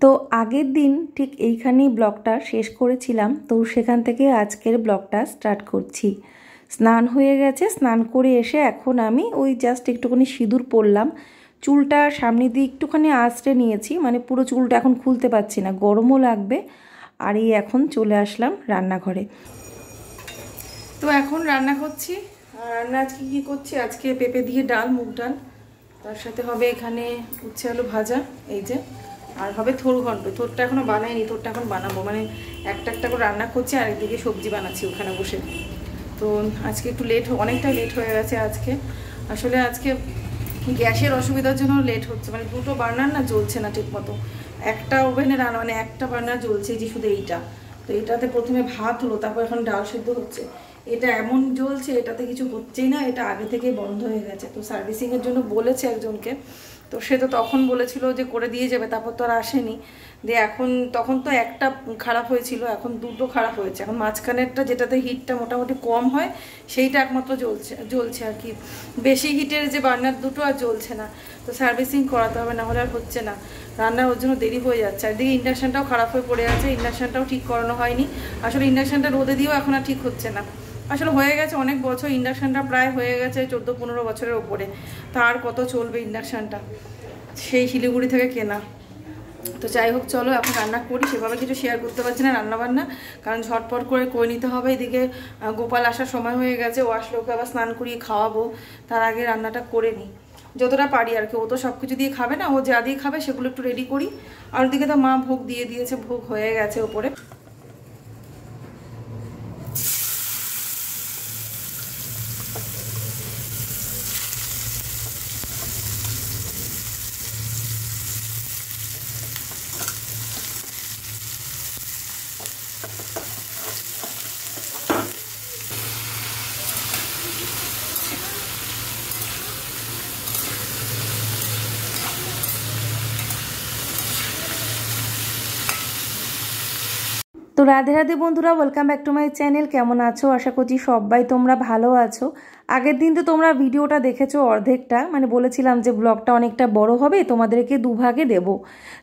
তো আগের দিন ঠিক এইখানেই ব্লগটা শেষ করেছিলাম, তো সেখান থেকে আজকের ব্লগটা স্টার্ট করছি। স্নান হয়ে গেছে, স্নান করে এসে এখন আমি ওই জাস্ট একটুখানি সিঁদুর পরলাম, চুলটা সামনে দিয়ে একটুখানি আঁচড়ে নিয়েছি, মানে পুরো চুলটা এখন খুলতে পারছি না, গরমও লাগবে। আর এই এখন চলে আসলাম রান্নাঘরে। তো এখন রান্না করছি। আর রান্না আজকে কী করছি, আজকে পেঁপে দিয়ে ডাল, মুগ ডাল, তার সাথে হবে এখানে উচ্ছে আলু ভাজা, এই যে, আর হবে থোর ঘন্ট। থোরটা এখনও বানাইনি, থোরটা এখন বানাবো, মানে একটা একটা করে রান্না করছি আর একদিকে সবজি বানাচ্ছি ওখানে বসে। তো আজকে একটু লেট, অনেকটা লেট হয়ে গেছে আজকে। আসলে আজকে গ্যাসের অসুবিধার জন্য লেট হচ্ছে, মানে দুটো বার্নার না জ্বলছে না ঠিক মতো। একটা ওভেনে রান্না, মানে একটা বার্নার জ্বলছে, যে শুধু এইটা। তো এটাতে প্রথমে ভাত হলো, তারপর এখন ডাল সেদ্ধ হচ্ছে। এটা এমন জ্বলছে, এটাতে কিছু হচ্ছেই না, এটা আগে থেকে বন্ধ হয়ে গেছে। তো সার্ভিসিংয়ের জন্য বলেছে একজনকে, তো সে তো তখন বলেছিল যে করে দিয়ে যাবে, তারপর তো আর আসেনি। দিয়ে এখন, তখন তো একটা খারাপ হয়েছিল, এখন দুটো খারাপ হয়েছে। এখন মাঝখানেরটা, যেটাতে হিটটা মোটামুটি কম হয়, সেইটা একমাত্র জ্বলছে আর কি। বেশি হিটের যে বার্নার দুটো আর জ্বলছে না। তো সার্ভিসিং করাতে হবে, না হলে আর হচ্ছে না। রান্নার ওর জন্য দেরি হয়ে যাচ্ছে। আর দিকে ইন্ডাকশানটাও খারাপ হয়ে পড়ে আছে, ইন্ডাকশানটাও ঠিক করানো হয়নি। আসলে ইন্ডাকশানটা রোদে দিয়েও এখন আর ঠিক হচ্ছে না। আসলে হয়ে গেছে অনেক বছর, ইন্ডাকশানটা প্রায় হয়ে গেছে 14-15 বছরের ওপরে। তা আর কত চলবে ইন্ডাকশানটা, সেই শিলিগুড়ি থেকে কেনা। তো যাই হোক, চলো এখন রান্না করি। সেভাবে কিছু শেয়ার করতে পারছি না রান্নাবান্না, কারণ ঝটপট করে নিতে হবে। এদিকে গোপাল আসার সময় হয়ে গেছে, ও আসলে ওকে আবার স্নান করিয়ে খাওয়াবো, তার আগে রান্নাটা করে নিই যতটা পারি আর কি। ও তো সব কিছু দিয়ে খাবে না, ও যা দিয়ে খাবে সেগুলো একটু রেডি করি। আর ওদিকে তো মা ভোগ দিয়ে দিয়েছে, ভোগ হয়ে গেছে ওপরে। তো রাধে রাধে বন্ধুরা, welcome back to my channel. কেমন আছো? আশা করছি সবাই তোমরা ভালো আছো। আগের দিন তো তোমরা ভিডিওটা দেখেছো অর্ধেকটা, মানে বলেছিলাম যে ব্লগটা অনেকটা বড় হবে, তোমাদেরকে দুভাগে দেব।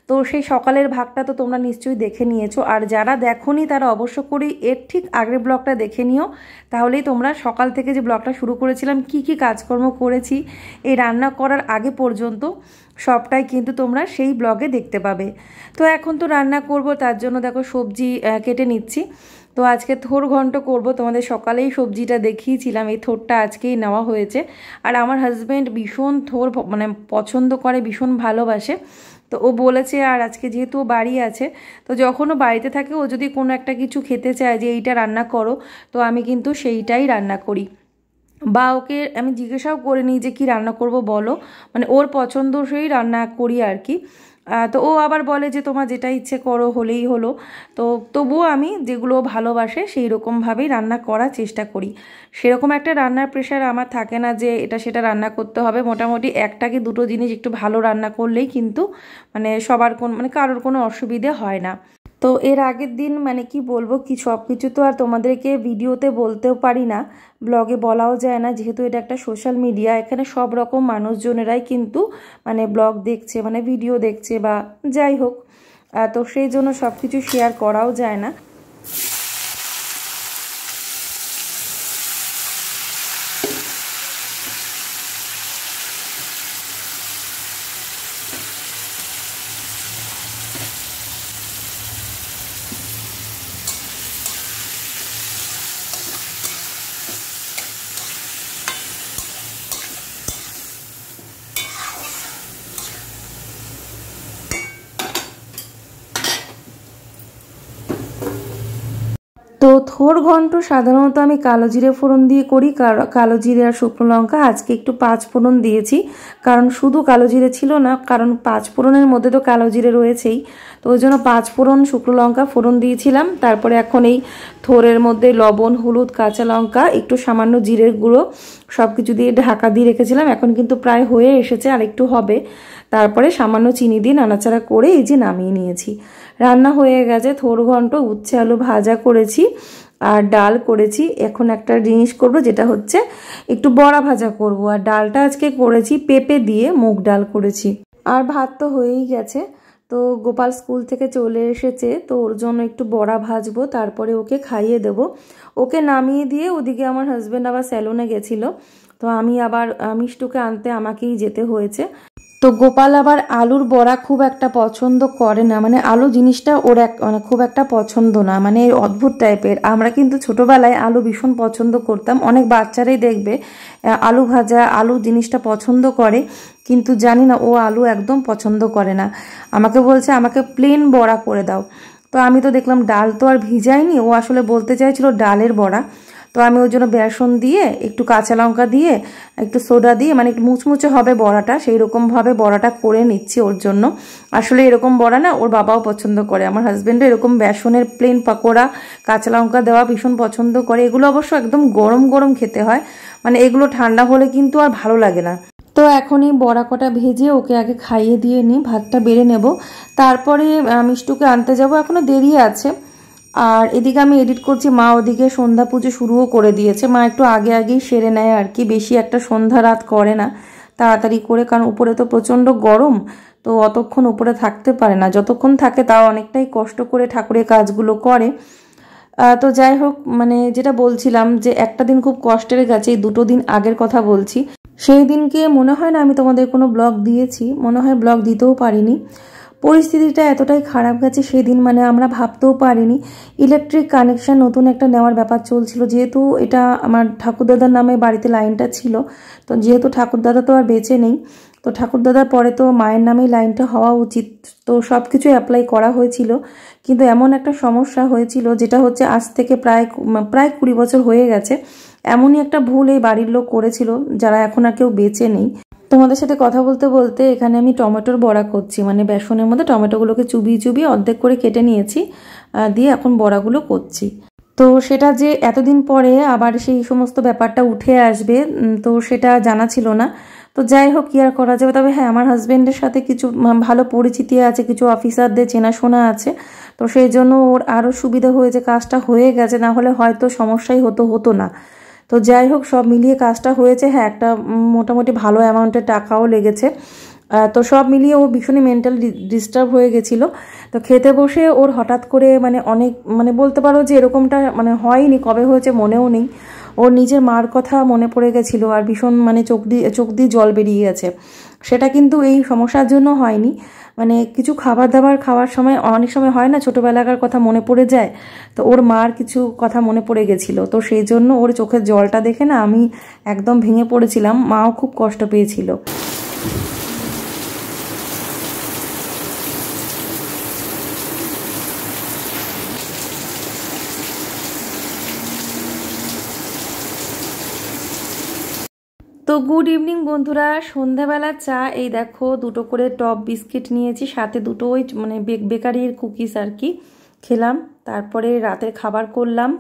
তো সেই সকালের ভাগটা তো তোমরা নিশ্চয়ই দেখে নিয়েছো, আর যারা দেখোনি তারা অবশ্য করেই এর ঠিক আগের ব্লগটা দেখে নিও। তাহলেই তোমরা সকাল থেকে যে ব্লগটা শুরু করেছিলাম, কি কি কাজকর্ম করেছি এই রান্না করার আগে পর্যন্ত, সবটাই কিন্তু তোমরা সেই ব্লগে দেখতে পাবে। তো এখন তো রান্না করব, তার জন্য দেখো সবজি কেটে নিচ্ছি। তো আজকে থোর ঘন্ট করব, তোমাদের সকালেই সবজিটা দেখিয়েছিলাম, এই থোরটা আজকেই নেওয়া হয়েছে। আর আমার হাজব্যান্ড ভীষণ থোর মানে পছন্দ করে, ভীষণ ভালোবাসে। তো ও বলেছে, আর আজকে যেহেতু ও বাড়ি আছে, তো যখন ও বাড়িতে থাকে, ও যদি কোনো একটা কিছু খেতে চায় যে এইটা রান্না করো, তো আমি কিন্তু সেইটাই রান্না করি। বা ওকে আমি জিজ্ঞাসাও করে নিই যে কী রান্না করব বলো, মানে ওর পছন্দসই রান্না করি আর কি। তো ও আবার বলে যে তোমার যেটা ইচ্ছে করো, হলেই হলো। তো তবুও আমি যেগুলো ভালোবাসে সেই রকমভাবেই রান্না করার চেষ্টা করি। সেরকম একটা রান্নার প্রেশার আমার থাকে না যে এটা সেটা রান্না করতে হবে। মোটামুটি একটা কি দুটো জিনিস একটু ভালো রান্না করলেই কিন্তু মানে সবার মানে কারোর কোনো অসুবিধে হয় না। তো এর আগের দিন মানে কি বলবো, কি সব কিছু তো আর তোমাদেরকে ভিডিওতে বলতেও পারি না, ব্লগে বলাও যায় না, যেহেতু এটা একটা সোশ্যাল মিডিয়া। এখানে সব রকম মানুষজনেরাই কিন্তু মানে ব্লগ দেখছে, মানে ভিডিও দেখছে বা যাই হোক। তো সেই জন্য সব কিছু শেয়ার করাও যায় না। তো থোর ঘন্ট সাধারণত আমি কালো জিরে ফোড়ন দিয়ে করি, কালো জিরে আর শুকনো লঙ্কা। আজকে একটু 5 ফোড়ন দিয়েছি, কারণ শুধু কালো জিরে ছিল না, কারণ 5 ফোড়নের মধ্যে তো কালো জিরে রয়েছেই। তো ওই জন্য 5 ফোড়ন শুকনো লঙ্কা ফোড়ন দিয়েছিলাম। তারপরে এখন এই থোরের মধ্যে লবণ, হলুদ, কাঁচা লঙ্কা, একটু সামান্য জিরের গুঁড়ো সব কিছু দিয়ে ঢাকা দিয়ে রেখেছিলাম। এখন কিন্তু প্রায় হয়ে এসেছে, আর একটু হবে। তারপরে সামান্য চিনি দিয়ে নাড়াচাড়া করে এই যে নামিয়ে নিয়েছি। রান্না হয়ে গেছে। থোর ঘন্ট, উচ্ছে আলু ভাজা করেছি আর ডাল করেছি। এখন একটা জিনিস করব, যেটা হচ্ছে একটু বড়া ভাজা করব। আর ডালটা আজকে করেছি পেঁপে দিয়ে, মুগ ডাল করেছি। আর ভাত তো হয়েই গেছে। তো গোপাল স্কুল থেকে চলে এসেছে, তো ওর জন্য একটু বড়া ভাজবো, তারপরে ওকে খাইয়ে দেবো। ওকে নামিয়ে দিয়ে ওদিকে আমার হাজব্যান্ড আবার স্যালুনে গেছিলো, তো আমি আবার মিষ্টুকে আনতে আমাকেই যেতে হয়েছে। তো গোপাল আবার আলুর বড়া খুব একটা পছন্দ করে না, মানে আলু জিনিসটা ওর মানে খুব একটা পছন্দ না, মানে অদ্ভুত টাইপের। আমরা কিন্তু ছোটবেলায় আলু ভীষণ পছন্দ করতাম, অনেক বাচ্চারাই দেখবে আলু ভাজা আলু জিনিসটা পছন্দ করে, কিন্তু জানি না ও আলু একদম পছন্দ করে না। আমাকে বলছে আমাকে প্লেন বড়া করে দাও। তো আমি তো দেখলাম ডাল তো আর ভিজাইনি, ও আসলে বলতে চাইছিল ডালের বড়া। তো আমি ওর জন্য বেসন দিয়ে একটু কাঁচা লঙ্কা দিয়ে একটু সোডা দিয়ে, মানে একটু মুচমুচে হবে বড়াটা, সেই রকমভাবে বড়াটা করে নিচ্ছি ওর জন্য। আসলে এরকম বড়া না ওর বাবাও পছন্দ করে, আমার হাজব্যান্ডও এরকম বেসনের প্লেন পাকোড়া কাঁচা লঙ্কা দেওয়া ভীষণ পছন্দ করে। এগুলো অবশ্য একদম গরম গরম খেতে হয়, মানে এগুলো ঠান্ডা হলে কিন্তু আর ভালো লাগে না। তো এখনই বড়া কটা ভেজে ওকে আগে খাইয়ে দিয়ে নিই, ভাতটা বেড়ে নেব, তারপরে মিষ্টুকে আনতে যাব, এখনো দেরি আছে। আর এদিকে আমি এডিট করছি, মা ওদিকে সন্ধ্যা পুজো শুরুও করে দিয়েছে। মা একটু আগে আগেই সেরে নেয় আর কি, বেশি একটা সন্ধ্যা রাত করে না, তাড়াতাড়ি করে, কারণ উপরে তো প্রচণ্ড গরম, তো অতক্ষণ উপরে থাকতে পারে না, যতক্ষণ থাকে তাও অনেকটাই কষ্ট করে ঠাকুরের কাজগুলো করে। তো যাই হোক, মানে যেটা বলছিলাম যে একটা দিন খুব কষ্টের গেছে, এই 2 দিন আগের কথা বলছি। সেই দিনকে মনে হয় না আমি তোমাদের কোনো ব্লগ দিয়েছি, মনে হয় ব্লগ দিতেও পারিনি। পরিস্থিতিটা এতটাই খারাপ গেছে সেদিন, মানে আমরা ভাবতেও পারিনি। ইলেকট্রিক কানেকশন নতুন একটা নেওয়ার ব্যাপার চলছিল, যেহেতু এটা আমার ঠাকুরদাদার নামে বাড়িতে লাইনটা ছিল, তো যেহেতু ঠাকুরদাদা তো আর বেঁচে নেই, তো ঠাকুরদাদার পরে তো মায়ের নামেই লাইনটা হওয়া উচিত, তো সব কিছু অ্যাপ্লাই করা হয়েছিল। কিন্তু এমন একটা সমস্যা হয়েছিল, যেটা হচ্ছে আজ থেকে প্রায় 20 বছর হয়ে গেছে, এমনই একটা ভুল এই বাড়ির লোক করেছিল, যারা এখন আর কেউ বেঁচে নেই। তোমাদের সাথে কথা বলতে বলতে এখানে আমি টমেটোর বড়া করছি, মানে বেসনের মধ্যে টমেটোগুলোকে চুবিয়ে চুবিয়ে অর্ধেক করে কেটে নিয়েছি, দিয়ে এখন বড়াগুলো করছি। তো সেটা যে এতদিন পরে আবার সেই সমস্ত ব্যাপারটা উঠে আসবে, তো সেটা জানা ছিল না। তো যাই হোক, কি আর করা যাবে। তবে হ্যাঁ, আমার হাজব্যান্ডের সাথে কিছু ভালো পরিচিতি আছে, কিছু অফিসারদের চেনাশোনা আছে, তো সেই জন্য ওর আরও সুবিধা হয়েছে, কাজটা হয়ে গেছে, না হলে হয়তো সমস্যাই হতো না। তো যাই হোক, সব মিলিয়ে কাজটা হয়েছে। হ্যাঁ, একটা মোটামুটি ভালো অ্যামাউন্টের টাকাও লেগেছে। তো সব মিলিয়ে ও ভীষণই মেন্টাল ডিস্টার্ব হয়ে গেছিলো। তো খেতে বসে ওর হঠাৎ করে অনেক বলতে পারো যে এরকমটা হয়নি, কবে হয়েছে মনেও নেই। ওর নিজের মার কথা মনে পড়ে গেছিলো, আর ভীষণ চোখ দিয়ে জল বেরিয়ে গেছে। সেটা কিন্তু এই সমস্যার জন্য হয়নি, কিছু খাবার দাবার খাওয়ার সময় অনেক সময় হয় না, ছোটোবেলাকার কথা মনে পড়ে যায়, তো ওর মার কিছু কথা মনে পড়ে গেছিলো, তো সেই জন্য ওর চোখের জলটা দেখে না আমি একদম ভেঙে পড়েছিলাম, মাও খুব কষ্ট পেয়েছিল। তো গুড ইভিনিং বন্ধুরা, সন্ধ্যাবেলা চা, এই দেখো 2টো করে টপ বিস্কিট নিয়েছি, সাথে 2টো ওই বেকারির কুকিজ আর কি খেলাম। তারপরে রাতের খাবার করলাম,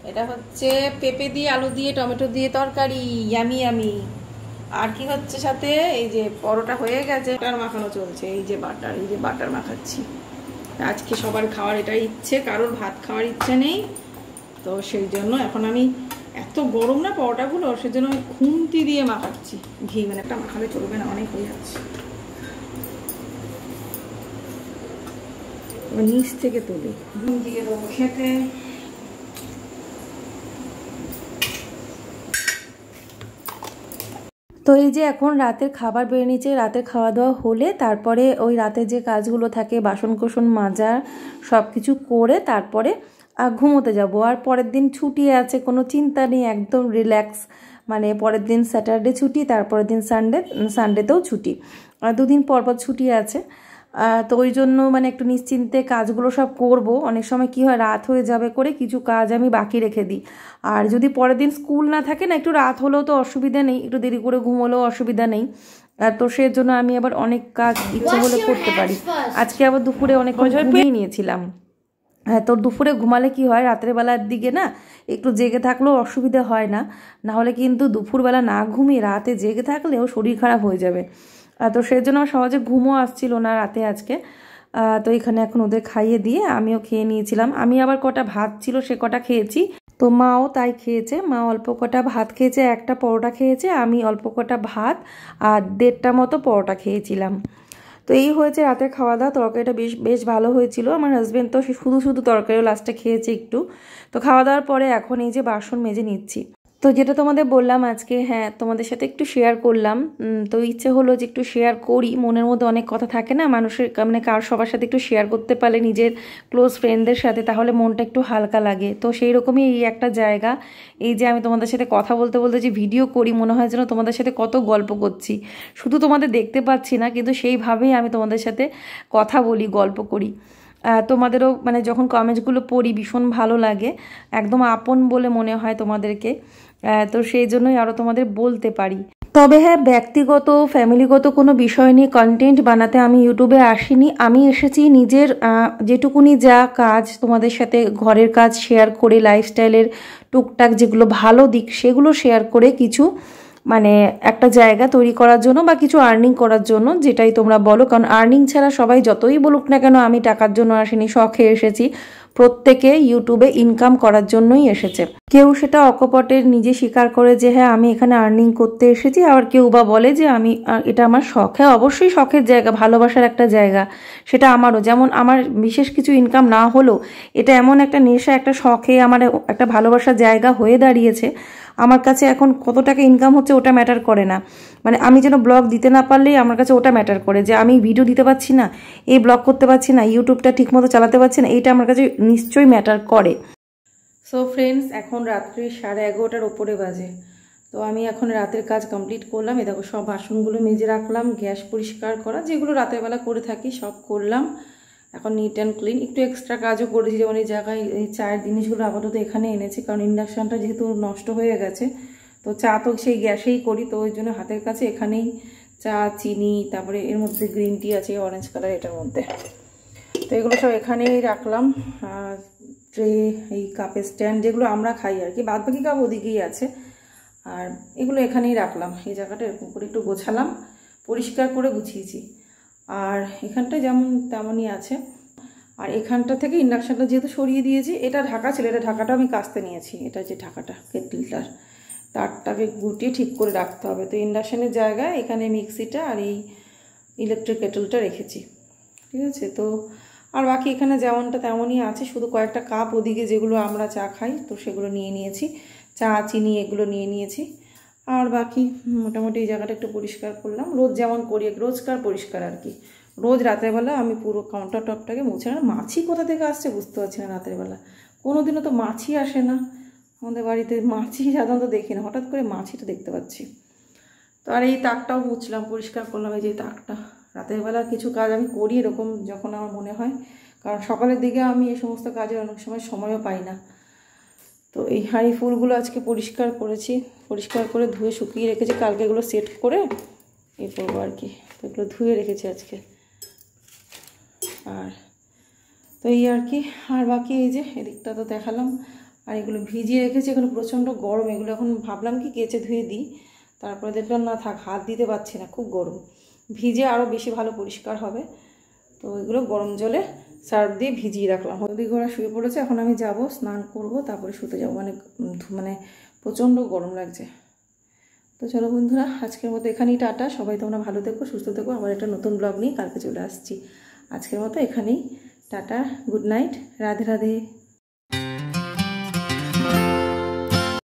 এটা হচ্ছে পেঁপে দিয়ে আলু দিয়ে টমেটো দিয়ে তরকারি, ইয়ামি ইয়ামি। আর কি হচ্ছে সাথে, এই যে পরোটা হয়ে গেছে, বাটার মাখানো চলছে, এই যে বাটার মাখাচ্ছি। আজকে সবার খাওয়ার এটাই ইচ্ছে, কারোর ভাত খাওয়ার ইচ্ছে নেই, তো সেই জন্য এখন আমি, এত গরম না পরোটাগুলো, সেজন্য আমি খুন্তি দিয়ে মাখাচ্ছি ঘি, একটা মাখালে চলবে না, অনেক হয়ে যাচ্ছে, নিচ থেকে তুলি দিয়ে দেবো খেতে। তো এই যে এখন রাতের খাবার বেড়ে নিচ্ছে, রাতের খাওয়া দাওয়া হলে তারপরে ওই রাতে যে কাজগুলো থাকে, বাসন কোসন মাজা সব কিছু করে তারপরে ঘুমোতে যাব। আর পরের দিন ছুটি আছে, কোনো চিন্তা নেই, একদম রিল্যাক্স, পরের দিন স্যাটারডে ছুটি, তারপরের দিন সানডেতেও ছুটি, 2 দিন পর ছুটি আছে। তো ওই জন্য একটু নিশ্চিন্তে কাজগুলো সব করব। অনেক সময় কি হয়, রাত হয়ে যাবে করে কিছু কাজ আমি বাকি রেখে দিই, আর যদি পরের দিন স্কুল না থাকে না, একটু রাত হলেও তো অসুবিধা নেই, একটু দেরি করে ঘুমোলেও অসুবিধা নেই। তো সেজন্য আমি আবার অনেক কাজ ইচ্ছে হলে করতে পারি। আজকে আবার দুপুরে অনেক ঘুমিয়ে নিয়েছিলাম। হ্যাঁ, তো দুপুরে ঘুমালে কি হয়, রাতের বেলার দিকে না একটু জেগে থাকলেও অসুবিধা হয় না, নাহলে কিন্তু দুপুরবেলা না ঘুমিয়ে রাতে জেগে থাকলেও শরীর খারাপ হয়ে যাবে। তো সেই জন্য সহজে ঘুমও আসছিল না রাতে আজকে। তো এখানে এখন ওদের খাইয়ে দিয়ে আমিও খেয়ে নিয়েছিলাম। আমি আবার কটা ভাত ছিল সে কটা খেয়েছি, তো মাও তাই খেয়েছে। মা অল্প কটা ভাত খেয়েছে, একটা পরোটা খেয়েছে, আমি অল্প কটা ভাত আর 1.5টা মতো পরোটা খেয়েছিলাম। তো এই হয়েছে রাতের খাওয়া দাওয়া। তরকারিটা বেশ বেশ ভালো হয়েছিল। আমার হাজব্যান্ড তো শুধু শুধু তরকারিও লাস্টে খেয়েছে একটু। তো খাওয়া দাওয়ার পরে এখন এই যে বাসন মেজে নিচ্ছি। তো যেটা তোমাদের বললাম আজকে, হ্যাঁ তোমাদের সাথে একটু শেয়ার করলাম। তো ইচ্ছে হলো যে একটু শেয়ার করি, মনের মধ্যে অনেক কথা থাকে না মানুষের, মানে কার সবার সাথে একটু শেয়ার করতে পারলে নিজের ক্লোজ ফ্রেন্ডদের সাথে, তাহলে মনটা একটু হালকা লাগে। তো সেই রকমই এই একটা জায়গা, এই যে আমি তোমাদের সাথে কথা বলতে বলতে যে ভিডিও করি, মনে হয় যেন তোমাদের সাথে কত গল্প করছি। শুধু তোমাদের দেখতে পাচ্ছি না, কিন্তু সেইভাবেই আমি তোমাদের সাথে কথা বলি, গল্প করি। তোমাদেরও মানে যখন কমেন্টসগুলো পড়ি ভীষণ ভালো লাগে, একদম আপন বলে মনে হয় তোমাদেরকে। তো সেই জন্যই আরও তোমাদের বলতে পারি। তবে হ্যাঁ, ব্যক্তিগত ফ্যামিলিগত কোনো বিষয় নিয়ে কন্টেন্ট বানাতে আমি ইউটিউবে আসিনি। আমি এসেছি নিজের যেটুকুনি যা কাজ তোমাদের সাথে, ঘরের কাজ শেয়ার করে, লাইফস্টাইলের টুকটাক যেগুলো ভালো দিক সেগুলো শেয়ার করে কিছু মানে একটা জায়গা তৈরি করার জন্য বা কিছু আর্নিং করার জন্য, যেটাই তোমরা বলো। কারণ আর্নিং ছাড়া সবাই যতই বলুক না কেন আমি টাকার জন্য আসিনি, শখে এসেছি। প্রত্যেকে ইউটিউবে ইনকাম করার জন্যই এসেছে। কেউ সেটা অকপটের নিজে স্বীকার করে যে হ্যাঁ আমি এখানে আর্নিং করতে এসেছি, আবার কেউ বা বলে যে আমি এটা আমার শখ। হ্যাঁ অবশ্যই শখের জায়গা, ভালোবাসার একটা জায়গা, সেটা আমারও। যেমন আমার বিশেষ কিছু ইনকাম না হলেও এটা এমন একটা নেশা, একটা শখে আমার একটা ভালোবাসার জায়গা হয়ে দাঁড়িয়েছে। আমার কাছে এখন কত টাকা ইনকাম হচ্ছে ওটা ম্যাটার করে না, মানে আমি যেন ব্লগ দিতে না পারলেই আমার কাছে ওটা ম্যাটার করে, যে আমি ভিডিও দিতে পারছি না, এই ব্লগ করতে পারছি না, ইউটিউবটা ঠিকমতো চালাতে পারছি না, এইটা আমার কাছে নিশ্চয়ই ম্যাটার করে। সো ফ্রেন্ডস, এখন রাত্রি 11:30টার ওপরে বাজে। তো আমি এখন রাতের কাজ কমপ্লিট করলাম। এ দেখো সব বাসনগুলো মেজে রাখলাম, গ্যাস পরিষ্কার করা যেগুলো রাতের বেলা করে থাকি সব করলাম। এখন নিট অ্যান্ড ক্লিন, একটু এক্সট্রা কাজও করেছি, যেমন এই জায়গায় এই চায়ের জিনিসগুলো আপাতত এখানে এনেছি, কারণ ইন্ডাকশানটা যেহেতু নষ্ট হয়ে গেছে। তো চা তো সেই গ্যাসেই করি, তো ওই জন্য হাতের কাছে এখানেই চা, চিনি, তারপরে এর মধ্যে গ্রিন টি আছে অরেঞ্জ কালার এটার মধ্যে। তো এগুলো সব এখানেই রাখলাম। ট্রে, এই কাপের স্ট্যান্ড যেগুলো আমরা খাই আর কি, বাদ বাকি কাপ ওদিকেই আছে। আর এগুলো এখানেই রাখলাম। এই জায়গাটা এরকম করে একটু গোছালাম, পরিষ্কার করে গুছিয়েছি। আর এখানটা যেমন তেমনই আছে। আর এখানটা থেকে ইন্ডাকশানটা যেহেতু সরিয়ে দিয়েছি, এটা ঢাকা ছিল, এটা ঢাকাটা আমি কাচতে নিয়েছি। এটা যে ঢাকাটা কেটলিটার, তারটাকে গুটিয়ে ঠিক করে রাখতে হবে। তো ইন্ডাকশানের জায়গায় এখানে মিক্সিটা আর এই ইলেকট্রিক কেটলটা রেখেছি, ঠিক আছে। তো আর বাকি এখানে যেমনটা তেমনই আছে, শুধু কয়েকটা কাপ ওদিকে যেগুলো আমরা চা খাই তো সেগুলো নিয়ে নিয়েছি, চা, চিনি এগুলো নিয়ে নিয়েছি। আর বাকি মোটামুটি এই জায়গাটা একটু পরিষ্কার করলাম, রোজ যেমন করি, রোজকার পরিষ্কার আর কি। রোজ রাতের বেলা আমি পুরো কাউন্টার টপটাকে মুছে। না মাছি কোথা থেকে আসছে বুঝতে পারছি না রাতের বেলা, কোনোদিনও তো মাছি আসে না আমাদের বাড়িতে, মাছি সাধারণত দেখি না, হঠাৎ করে মাছিটা দেখতে পাচ্ছি। তো আর এই তাকটাও মুছলাম, পরিষ্কার করলাম। এই যে তাকটা, রাতের বেলা কিছু কাজ আমি করি এরকম যখন আমার মনে হয়, কারণ সকালের দিকে আমি এই সমস্ত কাজের অনেক সময় সময়ও পাই না। তো এই হাঁড়ি ফুলগুলো আজকে পরিষ্কার করেছি, পরিষ্কার করে ধুয়ে শুকিয়ে রেখেছি, কালকে এগুলো সেট করে এই করবো আর কি। তো এগুলো ধুয়ে রেখেছি আজকে। আর তো এই আর কি। আর বাকি এই যে এদিকটা তো দেখালাম। আর এগুলো ভিজিয়ে রেখেছি, এগুলো প্রচণ্ড গরম, এগুলো এখন ভাবলাম কি কেচে ধুয়ে দিই, তারপরে দেখলাম না থাক, হাত দিতে পারছি না, খুব গরম, ভিজে আরও বেশি ভালো পরিষ্কার হবে। তো এগুলো গরম জলে সার্ফ দিয়ে ভিজিয়ে রাখলাম। ওদিকে ওরা শুয়ে পড়েছে, এখন আমি যাব স্নান করব, তারপরে শুতে যাব, মানে প্রচণ্ড গরম লাগছে। তো চলো বন্ধুরা, আজকের মতো এখানেই টাটা। সবাই তোমরা ভালো থেকো, সুস্থ থেকো। আবার একটা নতুন ব্লগ নিয়ে কালকে চলে আসছি। আজকের মতো এখানেই tata, good night, Radhe Radhe.